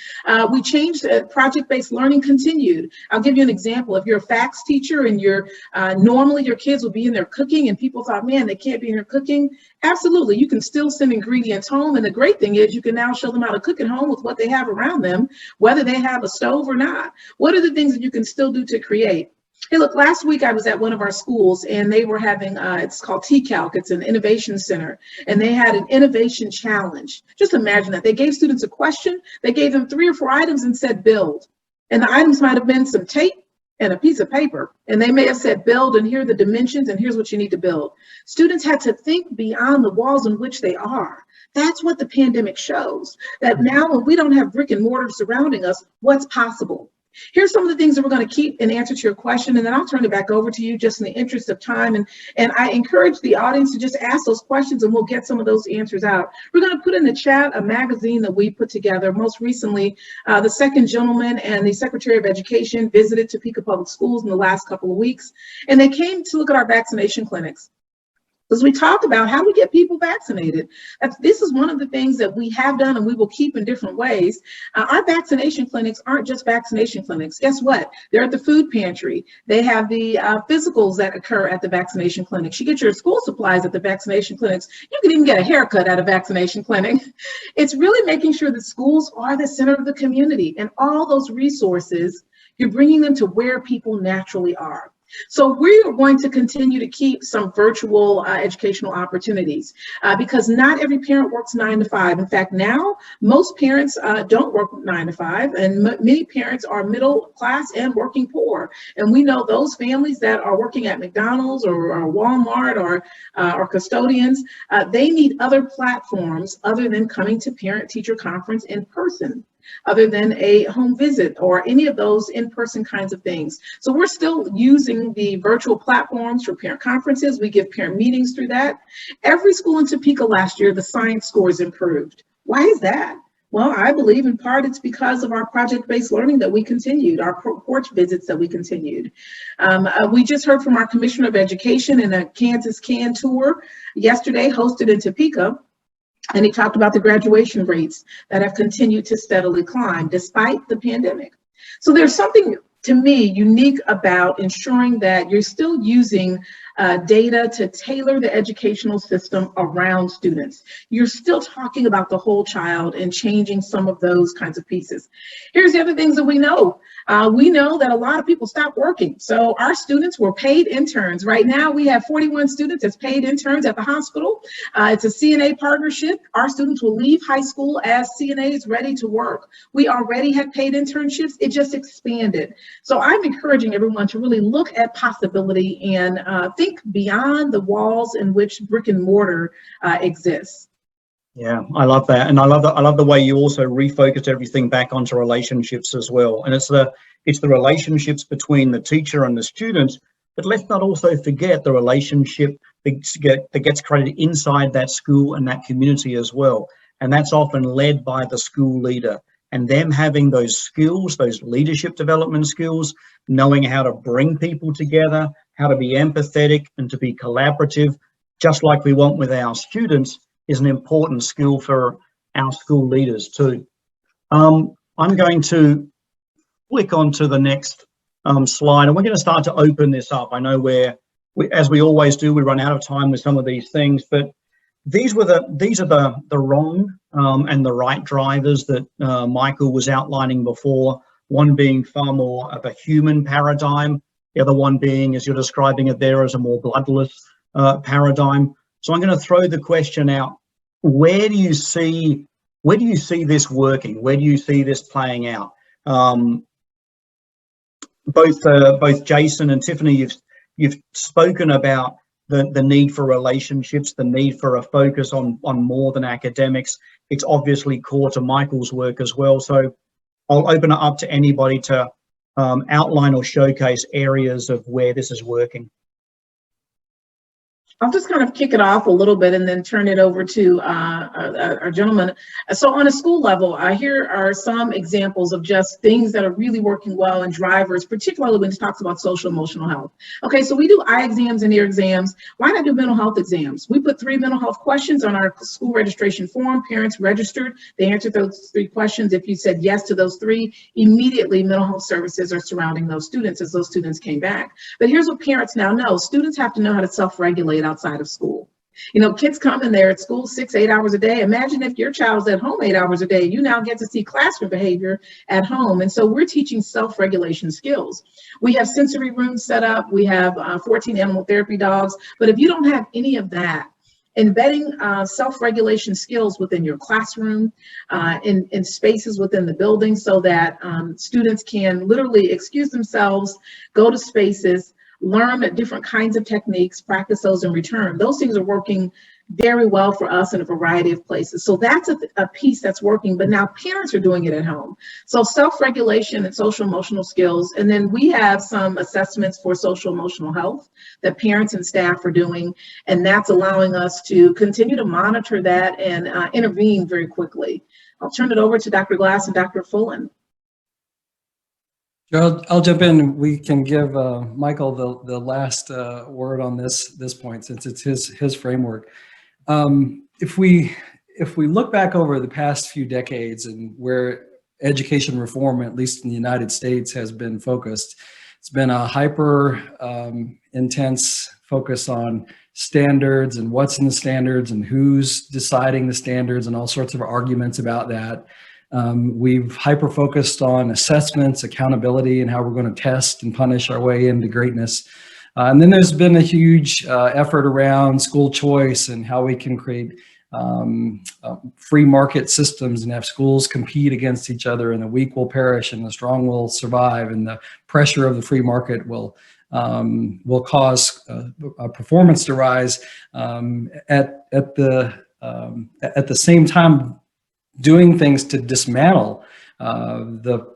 We changed, project-based learning continued. I'll give you an example. If you're a FACS teacher and you're, normally your kids will be in there cooking and people thought, man, they can't be in here cooking. Absolutely, you can still send ingredients home. And the great thing is you can now show them how to cook at home with what they have around them, whether they have a stove or not. What are the things that you can still do to create? Hey, look, last week I was at one of our schools and they were having, it's called TCALC, it's an innovation center, and they had an innovation challenge. Just imagine that. They gave students a question, they gave them 3 or 4 items and said build. And the items might have been some tape and a piece of paper. And they may have said build, and here are the dimensions, and here's what you need to build. Students had to think beyond the walls in which they are. That's what the pandemic shows, that now when we don't have brick and mortar surrounding us, what's possible? Here's some of the things that we're going to keep in answer to your question, and then I'll turn it back over to you just in the interest of time. And I encourage the audience to just ask those questions and we'll get some of those answers out. We're going to put in the chat a magazine that we put together. Most recently, the second gentleman and the Secretary of Education visited Topeka Public Schools in the last couple of weeks, and they came to look at our vaccination clinics. As we talked about how do we get people vaccinated. This is one of the things that we have done and we will keep in different ways. Our vaccination clinics aren't just vaccination clinics. Guess what? They're at the food pantry. They have the physicals that occur at the vaccination clinics. You get your school supplies at the vaccination clinics. You can even get a haircut at a vaccination clinic. It's really making sure that schools are the center of the community, and all those resources, you're bringing them to where people naturally are. So we are going to continue to keep some virtual educational opportunities because not every parent works 9 to 5. In fact, now most parents don't work 9 to 5, and many parents are middle class and working poor. And we know those families that are working at McDonald's or Walmart or custodians, they need other platforms other than coming to parent-teacher conference in person, other than a home visit or any of those in-person kinds of things. So we're still using the virtual platforms for parent conferences. We give parent meetings through that. Every school in Topeka last year, the science scores improved. Why is that? Well, I believe in part it's because of our project-based learning that we continued, our porch visits that we continued. We just heard from our Commissioner of Education in a Kansas Can tour yesterday, hosted in Topeka. And he talked about the graduation rates that have continued to steadily climb despite the pandemic. So there's something, to me, unique about ensuring that you're still using data to tailor the educational system around students. You're still talking about the whole child and changing some of those kinds of pieces. Here's the other things that we know. We know that a lot of people stopped working. So our students were paid interns. Right now, we have 41 students as paid interns at the hospital. It's a CNA partnership. Our students will leave high school as CNAs ready to work. We already had paid internships. It just expanded. So I'm encouraging everyone to really look at possibility and think beyond the walls in which brick and mortar exists. Yeah, I love that. And I love the way you also refocused everything back onto relationships as well. And it's the relationships between the teacher and the students, but let's not also forget the relationship that gets created inside that school and that community as well. And that's often led by the school leader, and them having those skills, those leadership development skills, knowing how to bring people together, how to be empathetic and to be collaborative, just like we want with our students, is an important skill for our school leaders too. I'm going to click on to the next slide, and we're going to start to open this up. I know as we always do, we run out of time with some of these things, but these are the wrong and the right drivers that Michael was outlining before. One being far more of a human paradigm, the other one being, as you're describing it there, as a more bloodless paradigm. So I'm going to throw the question out: where do you see this working? Where do you see this playing out? Both Jason and Tiffany, you've spoken about the need for relationships, the need for a focus on more than academics. It's obviously core to Michael's work as well. So I'll open it up to anybody to outline or showcase areas of where this is working. I'll just kind of kick it off a little bit and then turn it over to our gentleman. So on a school level, here are some examples of just things that are really working well and drivers, particularly when it talks about social emotional health. Okay, so we do eye exams and ear exams. Why not do mental health exams? We put 3 mental health questions on our school registration form. Parents registered. They answered those 3 questions. If you said yes to those 3, immediately mental health services are surrounding those students as those students came back. But here's what parents now know. Students have to know how to self-regulate outside of school. You know, kids come in there at school 6-8 hours a day. Imagine if your child's at home 8 hours a day. You now get to see classroom behavior at home. And so we're teaching self-regulation skills. We have sensory rooms set up. We have 14 animal therapy dogs. But if you don't have any of that, embedding self-regulation skills within your classroom, in spaces within the building so that students can literally excuse themselves, go to spaces, learn different kinds of techniques, practice those in return. Those things are working very well for us in a variety of places. So that's a piece that's working, but now parents are doing it at home. So self-regulation and social emotional skills. And then we have some assessments for social emotional health that parents and staff are doing. And that's allowing us to continue to monitor that and intervene very quickly. I'll turn it over to Dr. Glass and Dr. Fullan. I'll jump in. We can give Michael the last word on this point, since it's his framework. If we look back over the past few decades and where education reform, at least in the United States, has been focused, it's been a hyper intense focus on standards and what's in the standards and who's deciding the standards and all sorts of arguments about that. We've hyper-focused on assessments, accountability, and how we're going to test and punish our way into greatness. And then there's been a huge effort around school choice and how we can create free market systems and have schools compete against each other, and the weak will perish and the strong will survive, and the pressure of the free market will cause performance to rise. At the same time, doing things to dismantle the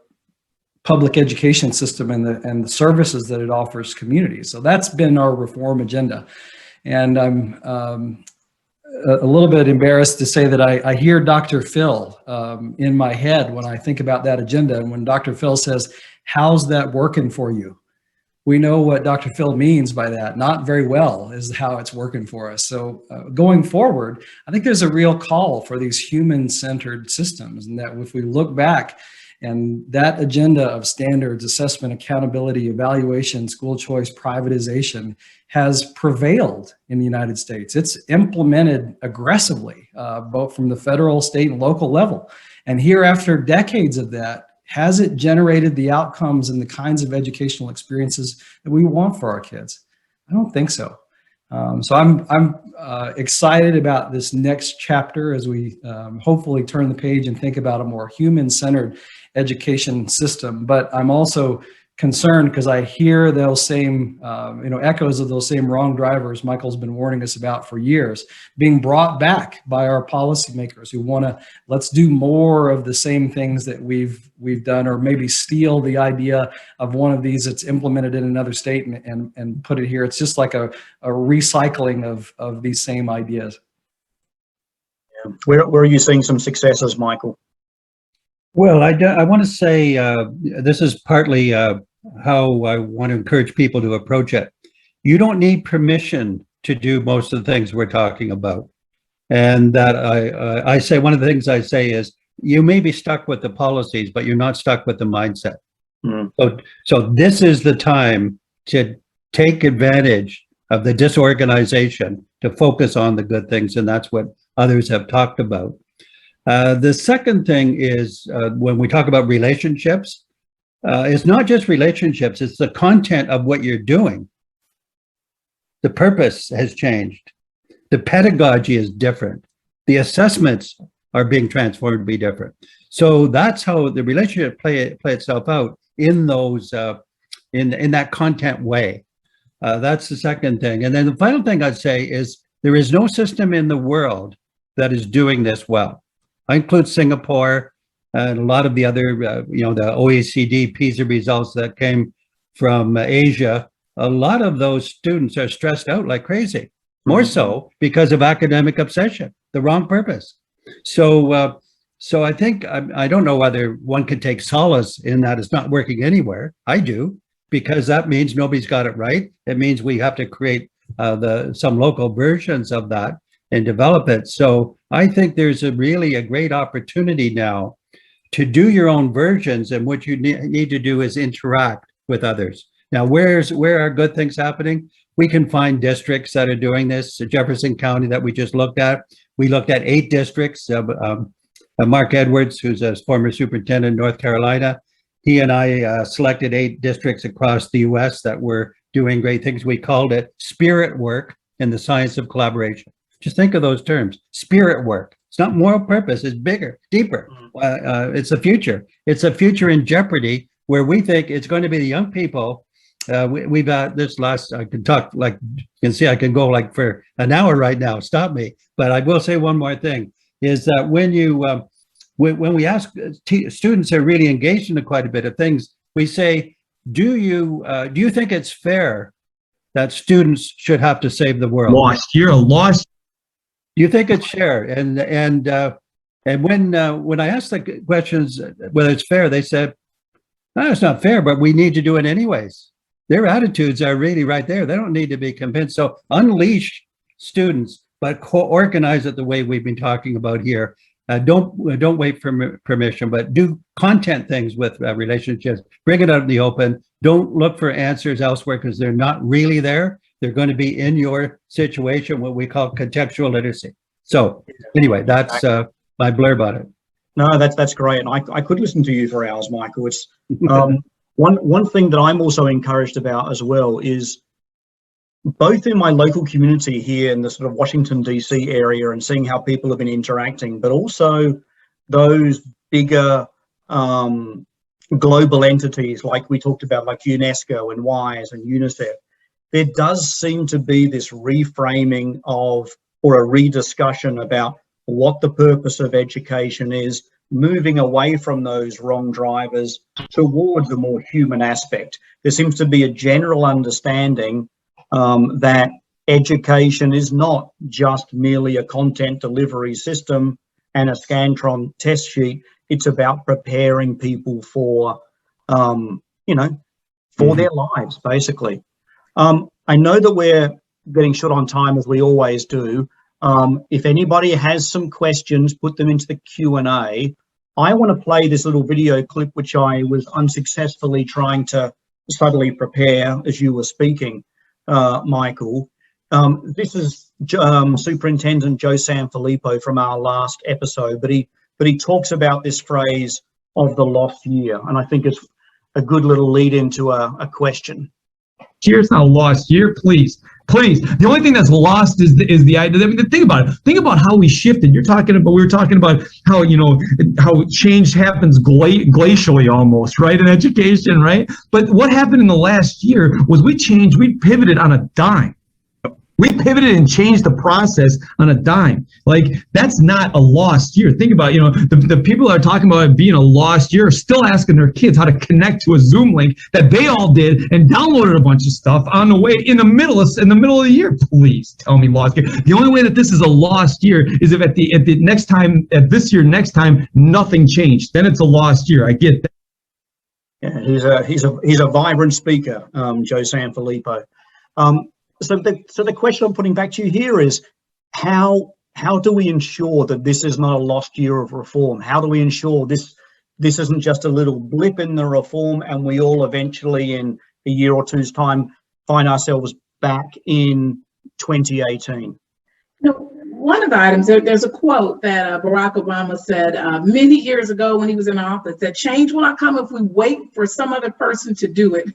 public education system and the services that it offers communities. So that's been our reform agenda. And I'm a little bit embarrassed to say that I hear Dr. Phil in my head when I think about that agenda. And when Dr. Phil says, "How's that working for you?" We know what Dr. Phil means by that. Not very well is how it's working for us. So going forward, I think there's a real call for these human-centered systems, and that if we look back and that agenda of standards, assessment, accountability, evaluation, school choice, privatization has prevailed in the United States. It's implemented aggressively, both from the federal, state, and local level. And here, after decades of that, has it generated the outcomes and the kinds of educational experiences that we want for our kids? I don't think so. So I'm excited about this next chapter as we hopefully turn the page and think about a more human-centered education system. But I'm also concerned because I hear those same, echoes of those same wrong drivers Michael's been warning us about for years being brought back by our policymakers who want to, let's do more of the same things that we've done, or maybe steal the idea of one of these that's implemented in another state and put it here. It's just like a recycling of these same ideas. Yeah. Where are you seeing some successes, Michael? Well, I want to say this is partly how I want to encourage people to approach it. You don't need permission to do most of the things we're talking about. And that I say, one of the things I say is, you may be stuck with the policies, but you're not stuck with the mindset. Mm. So this is the time to take advantage of the disorganization to focus on the good things. And that's what others have talked about. The second thing is when we talk about relationships, it's not just relationships, it's the content of what you're doing. The purpose has changed. The pedagogy is different. The assessments are being transformed to be different. So that's how the relationship play itself out in those, in that content way. That's the second thing. And then the final thing I'd say is there is no system in the world that is doing this well. I include Singapore and a lot of the other, the OECD PISA results that came from Asia. A lot of those students are stressed out like crazy, more so because of academic obsession, the wrong purpose. So I think, I don't know whether one can take solace in that it's not working anywhere. I do, because that means nobody's got it right. It means we have to create some local versions of that and develop it. So I think there's really a great opportunity now to do your own versions, and what you need to do is interact with others. Now, where are good things happening? We can find districts that are doing this. Jefferson County that we just looked at, we looked at 8 districts. Mark Edwards, who's a former superintendent in North Carolina, he and I selected 8 districts across the US that were doing great things. We called it spirit work in the science of collaboration. Just think of those terms, spirit work. It's not moral purpose, it's bigger, deeper. It's a future. It's a future in jeopardy where we think it's going to be the young people. We've got this last, I can talk, like you can see, I can go like for an hour right now, stop me. But I will say one more thing, is that when we ask students are really engaged in quite a bit of things, we say, do you think it's fair that students should have to save the world? Lost. Do you think it's fair? And when I asked the questions whether it's fair, they said, no, it's not fair, but we need to do it anyways. Their attitudes are really right there. They don't need to be convinced. So unleash students, but organize it the way we've been talking about here. Don't wait for permission, but do content things with relationships. Bring it out in the open. Don't look for answers elsewhere because they're not really there. They're going to be in your situation, what we call contextual literacy. So anyway, that's my blurb on it. No, that's great. And I could listen to you for hours, Michael. It's one thing that I'm also encouraged about as well is both in my local community here in the sort of Washington, DC area and seeing how people have been interacting, but also those bigger global entities like we talked about, like UNESCO and WISE and UNICEF. There does seem to be this reframing of, or a rediscussion about what the purpose of education is, moving away from those wrong drivers towards a more human aspect. There seems to be a general understanding that education is not just merely a content delivery system and a Scantron test sheet. It's about preparing people for, for their lives, basically. I know that we're getting short on time, as we always do. If anybody has some questions, put them into the Q&A. I want to play this little video clip, which I was unsuccessfully trying to subtly prepare as you were speaking, Michael. This is Superintendent Joe Sanfilippo from our last episode, but he talks about this phrase of the lost year, and I think it's a good little lead into a question. Year's not a lost year, please. The only thing that's lost is the idea. I mean, think about it. Think about how we shifted. We were talking about how how change happens glacially almost, right, in education, right? But what happened in the last year was we pivoted on a dime. We pivoted and changed the process on a dime. Like, that's not a lost year. Think about, the people that are talking about it being a lost year are still asking their kids how to connect to a Zoom link that they all did and downloaded a bunch of stuff on the way in the middle of the year. Please tell me lost year. The only way that this is a lost year is if at the next time, next time, nothing changed. Then it's a lost year. I get that. Yeah, he's a vibrant speaker, Joe Sanfilippo. So the question I'm putting back to you here is, how do we ensure that this is not a lost year of reform? How do we ensure this isn't just a little blip in the reform and we all eventually in a year or two's time find ourselves back in 2018? One of the items, there's a quote that Barack Obama said many years ago when he was in office, that change will not come if we wait for some other person to do it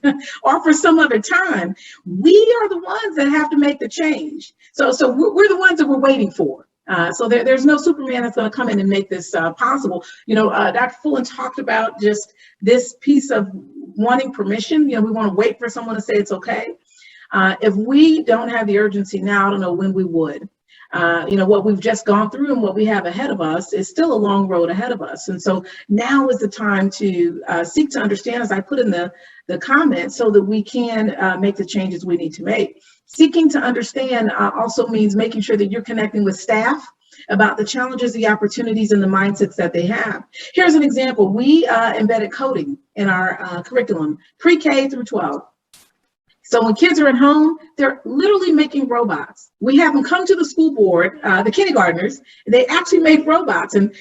or for some other time. We are the ones that have to make the change. So we're the ones that we're waiting for. So there's no Superman that's going to come in and make this possible. Dr. Fullan talked about just this piece of wanting permission. We want to wait for someone to say it's okay. If we don't have the urgency now, I don't know when we would. What we've just gone through and what we have ahead of us is still a long road ahead of us. And so now is the time to seek to understand, as I put in the comments, so that we can make the changes we need to make. Seeking to understand also means making sure that you're connecting with staff about the challenges, the opportunities, and the mindsets that they have. Here's an example. We embedded coding in our curriculum, pre-K through 12. So when kids are at home, they're literally making robots. We have them come to the school board, the kindergartners, they actually make robots, and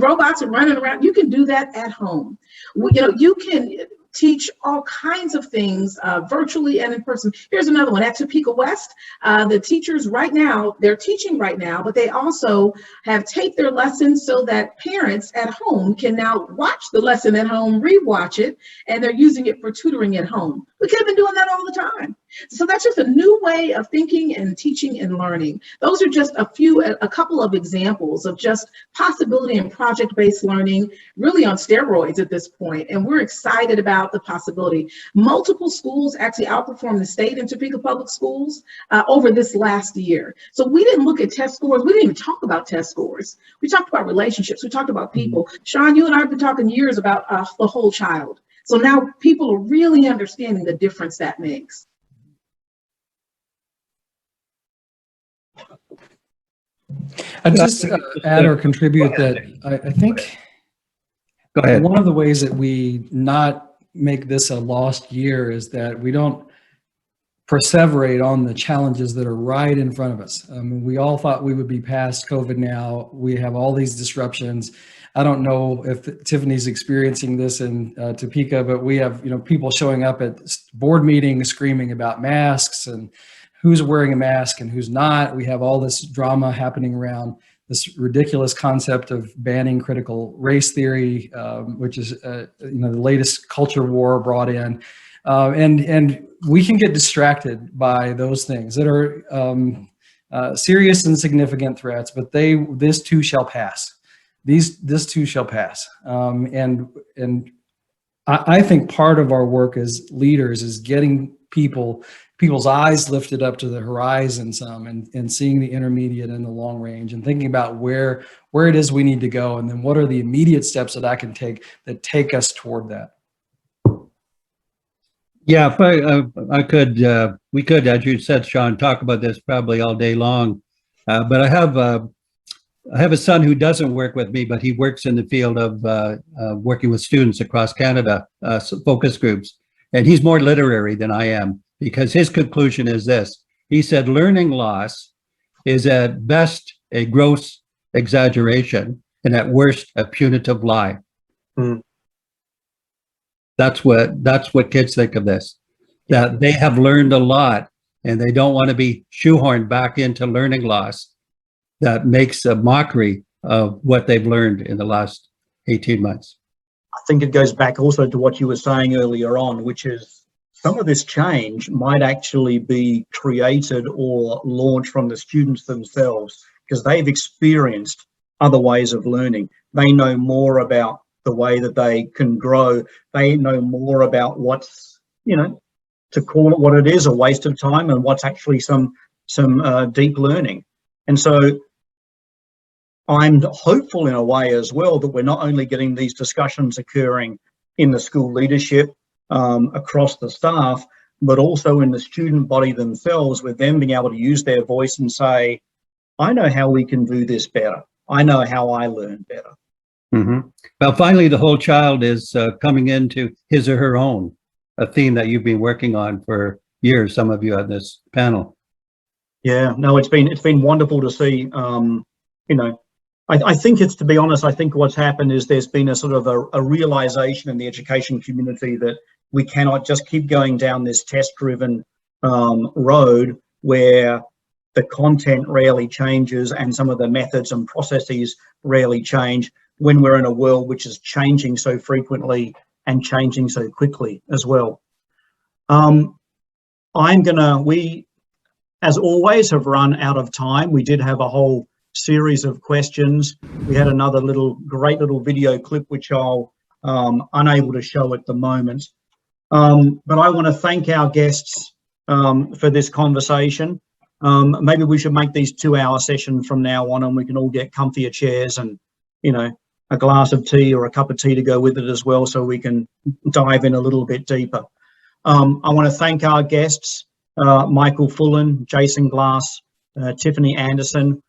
robots are running around. You can do that at home. You can teach all kinds of things virtually and in person. Here's another one at Topeka West. The teachers right now, they're teaching right now, but they also have taped their lessons so that parents at home can now watch the lesson at home, rewatch it, and they're using it for tutoring at home. We could have been doing that all the time. So that's just a new way of thinking and teaching and learning. Those are just a couple of examples of just possibility and project-based learning, really on steroids at this point. And we're excited about the possibility. Multiple schools actually outperformed the state in Topeka Public Schools over this last year. So we didn't look at test scores. We didn't even talk about test scores. We talked about relationships. We talked about people. Sean, you and I have been talking years about the whole child. So now people are really understanding the difference that makes. I'd just add or contribute that I think Go ahead. one of the ways that we not make this a lost year is that we don't perseverate on the challenges that are right in front of us. We all thought we would be past COVID now. We have all these disruptions. I don't know if Tiffany's experiencing this in Topeka, but we have people showing up at board meetings screaming about masks and who's wearing a mask and who's not. We have all this drama happening around this ridiculous concept of banning critical race theory, which is the latest culture war brought in. And we can get distracted by those things that are serious and significant threats, but this too shall pass. This too shall pass. And I think part of our work as leaders is getting people's eyes lifted up to the horizon some and seeing the intermediate and the long range and thinking about where it is we need to go. And then what are the immediate steps that I can take that take us toward that? Yeah, if we could, as you said, Sean, talk about this probably all day long. But I have a son who doesn't work with me, but he works in the field of working with students across Canada, focus groups. And he's more literary than I am, because his conclusion is this. He said, learning loss is at best a gross exaggeration and at worst a punitive lie. Mm. That's what kids think of this, that they have learned a lot and they don't want to be shoehorned back into learning loss that makes a mockery of what they've learned in the last 18 months. I think it goes back also to what you were saying earlier on, which is some of this change might actually be created or launched from the students themselves, because they've experienced other ways of learning. They know more about the way that they can grow. They know more about what's, to call it what it is, a waste of time, and what's actually some deep learning. And so I'm hopeful in a way as well that we're not only getting these discussions occurring in the school leadership across the staff, but also in the student body themselves, with them being able to use their voice and say, I know how we can do this better. I know how I learn better. Mm-hmm. Well, finally, the whole child is coming into his or her own, a theme that you've been working on for years, some of you on this panel. Yeah, no, it's been wonderful to see. I think it's, to be honest, I think what's happened is there's been a sort of a realization in the education community that we cannot just keep going down this test-driven road where the content rarely changes and some of the methods and processes rarely change, when we're in a world which is changing so frequently and changing so quickly as well. We, as always, have run out of time. We did have a whole series of questions. We had another great little video clip, which I'll unable to show at the moment. But I want to thank our guests for this conversation. Maybe we should make these 2-hour sessions from now on, and we can all get comfier chairs and, you know, a glass of tea or a cup of tea to go with it as well, so we can dive in a little bit deeper. I want to thank our guests, Michael Fullan, Jason Glass, Tiffany Anderson.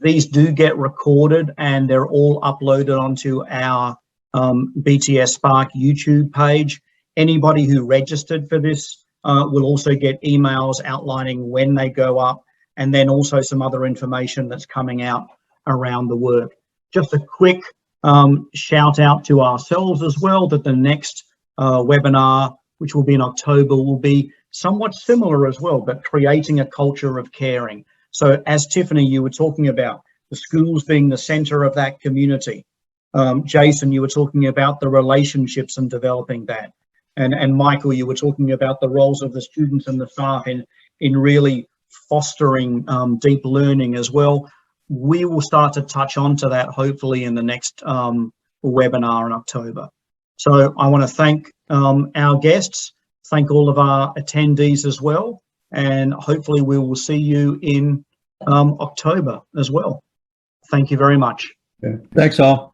These do get recorded and they're all uploaded onto our BTS Spark YouTube page. Anybody who registered for this will also get emails outlining when they go up, and then also some other information that's coming out around the work. Just a quick shout out to ourselves as well, that the next webinar, which will be in October, will be somewhat similar as well, but creating a culture of caring. So as Tiffany, you were talking about the schools being the center of that community. Jason, you were talking about the relationships and developing that. And Michael, you were talking about the roles of the students and the staff in really fostering deep learning as well. We will start to touch onto that hopefully in the next webinar in October. So I want to thank our guests, thank all of our attendees as well, and hopefully we will see you in October as well. Thank you very much. Okay. Thanks all.